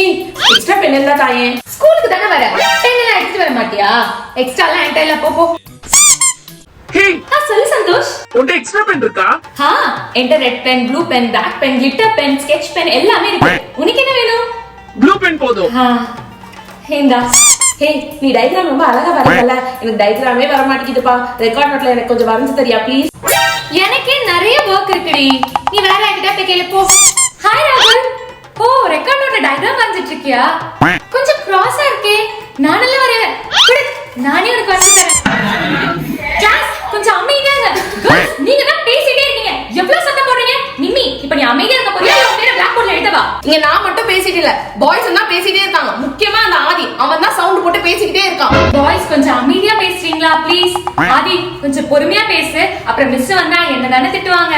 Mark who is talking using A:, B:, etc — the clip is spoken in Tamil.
A: எக்ஸ்ட்ரா பென் எல்லாம் தாயே.
B: ஸ்கூலுக்கு தானே வர, பென் எல்லாம் எடுத்துட்டு வர மாட்டியா? எக்ஸ்ட்ரா எல்லாம் என்கிட்ட இல்ல, போ. சொல்லு சந்தோஷ்.
A: உன்கிட்ட எக்ஸ்ட்ரா பென் இருக்கா?
B: என்கிட்ட red pen, blue pen, black pen, glitter pen, sketch pen எல்லாமே இருக்கு. உனக்கு என்ன வேணும்?
A: ப்ளூ பென் போதும்.
B: இந்தா.
A: நீ டயக்ராம் ரொம்ப அழகா வரையல. எனக்கு டயக்ராமே வர மாட்டேங்குதுப்பா. ரெக்கார்ட் நோட்ல எனக்கு கொஞ்சம் வரைஞ்சு தரியா ப்ளீஸ்?
B: எனக்கே நிறைய வர்க் இருக்குடி, நீ வேற யார்கிட்ட போய் கேளு போ. ஹாய் ராகுல். ரெக்கார்ட் நோட்ல டயக்ராம் வரைஞ்சிட்டு இருக்கியா? கொஞ்சம் கிராஸா இருக்கே, நானெல்லாம் வரைவேன். நானே உனக்கு வரைஞ்சு தரேன். கிளாஸ் கொஞ்சம் அமைதியா இருங்க. நீங்க தான் பேசிட்டே இருக்கீங்க, எவ்வளவு சத்தம் போடுறீங்க? நிம்மி, இப்ப நீ அமைதியா இருக்க போறியா இல்ல உன் பிளாக் போர்ட்ல எழுதவா?
A: இங்க நான் மட்டும் பேசிட்டு இல்ல, பாய்ஸ் எல்லாம் பேசிட்டே இருக்காங்க. முக்கியமா அந்த ஆதி, அவன் தான் சவுண்ட் போட்டு பேசிட்டே இருக்கான்.
B: பாய்ஸ் கொஞ்சம் அமைதியா பேசுறீங்களா ப்ளீஸ்? ஆதி கொஞ்சம் பொறுமையா பேசு, அப்புறம் மிஸ் வந்தா என்ன தானே திட்டுவாங்க.